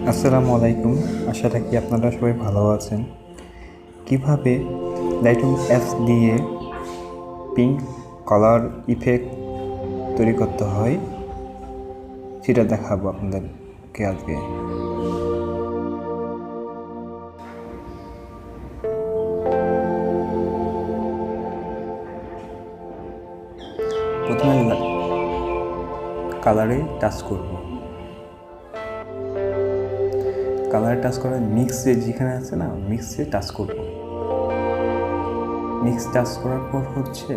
আসসালামু আলাইকুম। আশা রাখি আপনারা সবাই ভালো আছেন। কিভাবে লাইটরুম অ্যাপস দিয়ে পিঙ্ক কালার ইফেক্ট তৈরি করতে হয় সেটা দেখাবো আপনাদেরকে আজকে। প্রথমে কালারে টাচ করব। কালারে টাচ করার মিক্সে যেখানে আছে না, মিক্সে টাচ করব। মিক্স টাচ করার পর হচ্ছে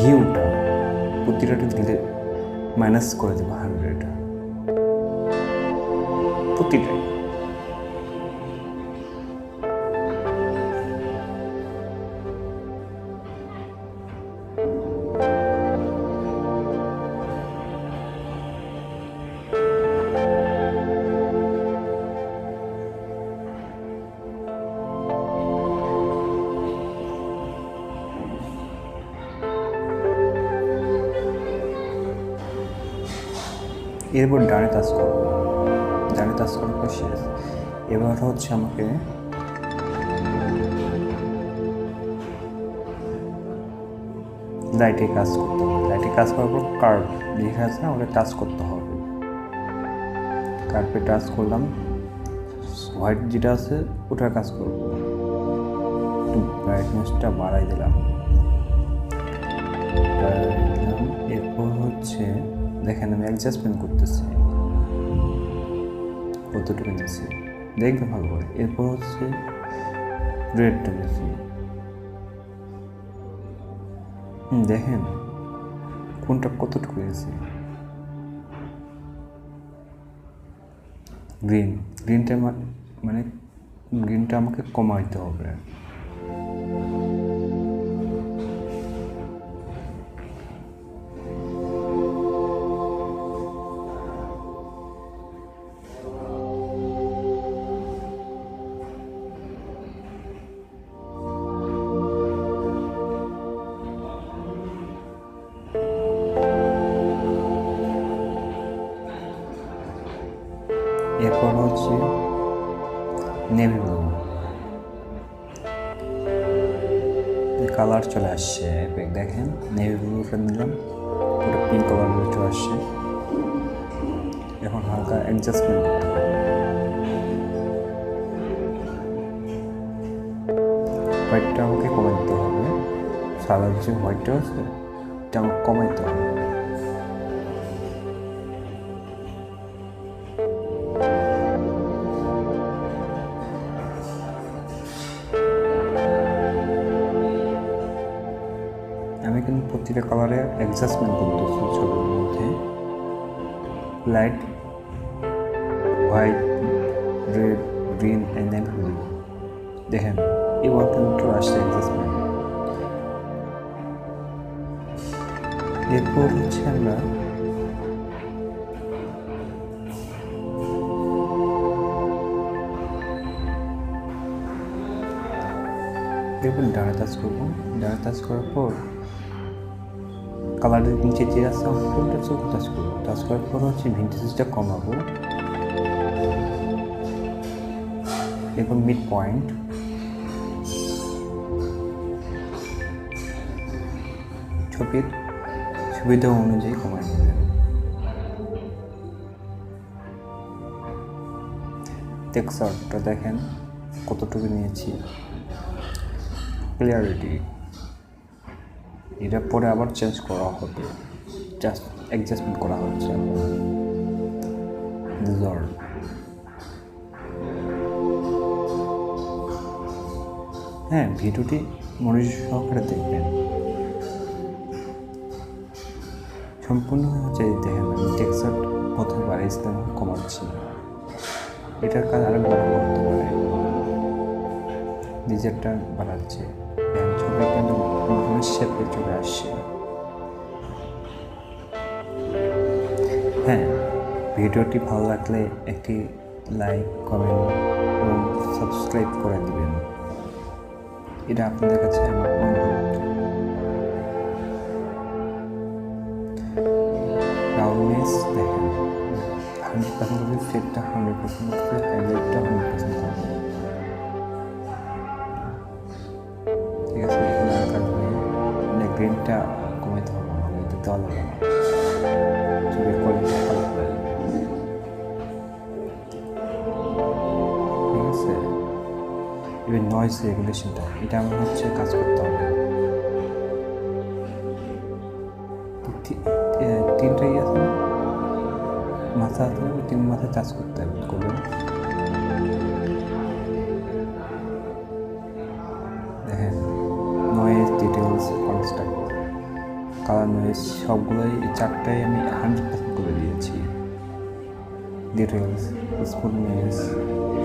হিউটা প্রতিটা দিলে মাইনাস করে দেবো 100 প্রতিটাই। এরপর ডানে টাচ করব। ডানে টাচ করার পর শেষ। এবার হচ্ছে আমাকে লাইটে কাজ করতে হবে। লাইটে কাজ করার পর কার্ভ লেখা আছে না, ওটা টাচ করতে হবে। কার্ভে টাচ করলাম, হোয়াইট যেটা আছে ওটার কাজ করব। একটু ব্রাইটনেসটা বাড়াই দিলাম। এরপর হচ্ছে দেখেন আমি অ্যাডজাস্টমেন্ট করতেছি কতটুকু নিচ্ছি, দেখবে ভালো করে। এরপর হচ্ছে রেডটা নিচ্ছি। দেখেন কোনটা কতটুকু নিয়েছি। গ্রিনটা মানে গ্রিনটা আমাকে কমাইতে হবে। এরপর হচ্ছে নেভি ব্লু কালার চলে আসছে। দেখেন নেভি ব্লুটা নিলাম, ওটা পিঙ্ক কালার চলে আসছে। এখন হালকা অ্যাডজাস্টমেন্ট করতে হবে। হোয়াইটটা আমাকে কমাই দিতে হবে। সাদার যে হোয়াইটটা আছে এটা আমাকে কমাইতে হবে। আমি কিন্তু প্রতিটা কালারে অ্যাডজাস্টমেন্ট করতেছি ছবির মধ্যে। Light, white, red, green and then blue. দেখেন এবার কিন্তু আসছে অ্যাডজাস্টমেন্ট। এরপর হচ্ছে আমরা এরপর ডানে টাচ করবো। ডানে টাচ করার পর কালারের নিচে যে আছে ওটা টাচ করবো। টাচ করার পর হচ্ছে ভিন্টেজটা কমাবো। এরপর মিড পয়েন্ট, ছবির সুবিধা অনুযায়ী কমাই নেবেন। টেক্সচারটা দেখেন কতটুকু নিয়েছি। ক্লিয়ারিটি এটা পরে আবার চেঞ্জ করা হবে, জাস্ট অ্যাডজাস্টমেন্ট করা হচ্ছে। হ্যাঁ, ভিডিওটি মনোযোগ সহকারে দেখবেন। সম্পূর্ণ হচ্ছে দেখেন আমি টেক্সচার প্রথমে বাড়িয়েছিলাম, কমাচ্ছি। এটার কাজ আরো বড় করতে পারে, নিজেরটা বাড়াচ্ছে। ছবি কিন্তু শেপে চলে আসছে। হ্যাঁ, ভিডিওটি ভালো লাগলে একটি লাইক, কমেন্ট এবং সাবস্ক্রাইব করে দিবেন। এটা আপনাদের কাছে আমার অনুরোধ। রাউন্ডনেস দেখেন 100% করছি, সেটটা 100% করছি, হাইলাইটটা 100% করবো। ঠিক আছে, এখানে আর কাজ নেই, মানে গ্রেনটা কমাইতে হবে, মানে এটা দেওয়া লাগবে না, ছবির কোয়ালিটি খারাপ হয়ে যাবে। ঠিক আছে, এবার নয়েজ রেগুলেশনটা, এটা আমার হচ্ছে কাজ করতে হবে। তিনটাই আছে না, মাথা আছে না, তিন মাথায় কাজ করতে হবে, করবেন। দেখেন, noise, details, construct, colour, noise সবগুলোই, এই চারটাই আমি 100% করে দিয়েছি। ডিটেলস, স্কুল নয়েজ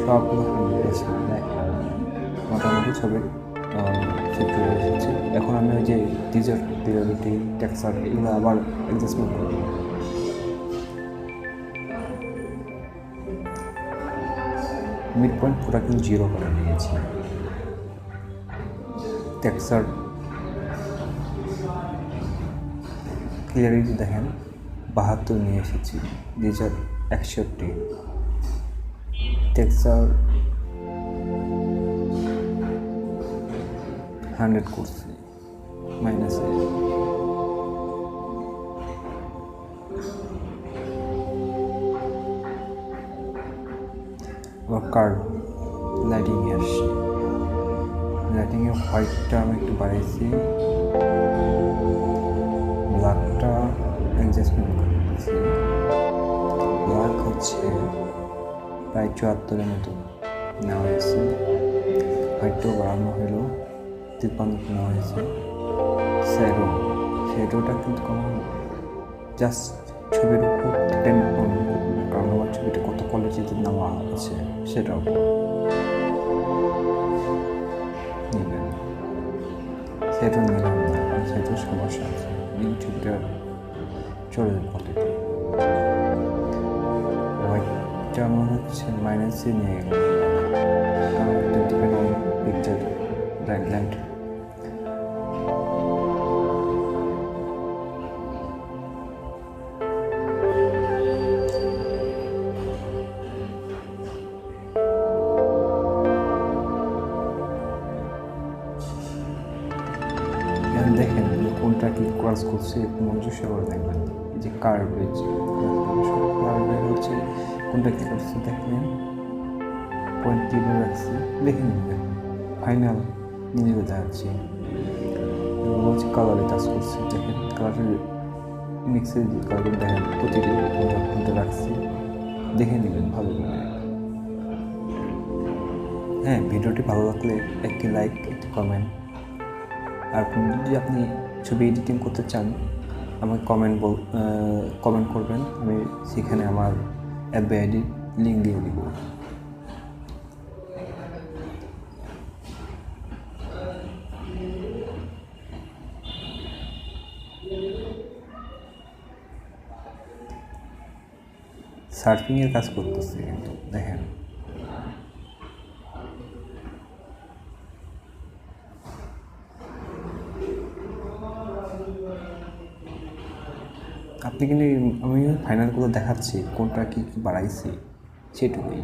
সবগুলো 100%। দেখেন মোটামুটি ছবির সেট চলে এসেছে। এখন আমি ওই যে টিজার, রিয়ালিটি, টেক্সচার এগুলো আবার অ্যাডজাস্টমেন্ট করব। মিড পয়েন্ট পুরো কিন্তু 0 করে নিয়েছি। টেক্সচার ক্লিয়ারিটি দেখেন 72 নিয়ে এসেছি, টিজার 61, টেক্সচার 100 করছি, মাইনাসে। আবার কার্ভ লাইটিংয়ে আসছি, লাইটিংয়ে হোয়াইটটা আমি একটু বাড়াইছি, ব্ল্যাকটা অ্যাডজাস্টমেন্ট করতেছি। ব্ল্যাক হচ্ছে প্রায় 74-এর মতো নেওয়া হয়েছে, হোয়াইটটাও বাড়ানো হলো, 53 নেওয়া হয়েছে। শ্যাডোটা কিন্তু কোনো জাস্ট ছবির উপর ডিপেন্ড করবে, কারণ আমার ছবিটা কত কোয়ালিটিতে নেওয়া আছে সেটাও নেবেন। শ্যাডো নিলাম না, কারণ শ্যাডোর সমস্যা আছে, এই ছবিটা চলে যাবে কোয়ালিটি। হোয়াইটটা আমার হচ্ছে মাইনাসে নিয়ে গেল, কারণ এটা ডিপেন্ড অন পিকচার লাইট। দেখেন কোনটা কি ক্রস করছে, একটু মনোযোগ করে দেখবেন। এই যে কার্ভেজ হচ্ছে কোনটা কি করছে, দেখেন পয়েন্ট কীভাবে রাখছি, দেখে নেবেন। ফাইনাল নিজে দেখাচ্ছি, হচ্ছে কালারে কাজ করছে, দেখেন কালারের মিক্সের যে কালার দেখেন প্রতিটি কোনটা রাখছি, দেখে নেবেন ভালো করে। হ্যাঁ, ভিডিওটি ভালো লাগলে একটি লাইক, একটি কমেন্ট, আর যদি আপনি ছবি এডিটিং করতে চান আমাকে কমেন্ট করবেন, আমি সেখানে আমার FB ID লিঙ্ক দিয়ে দিব। সার্ফিংয়ের কাজ করতেছি কিন্তু দেখেন, আপনি কিন্তু আমি ফাইনালগুলো দেখাচ্ছি, কোনটা কী কী বাড়াইছি সেটুকুই।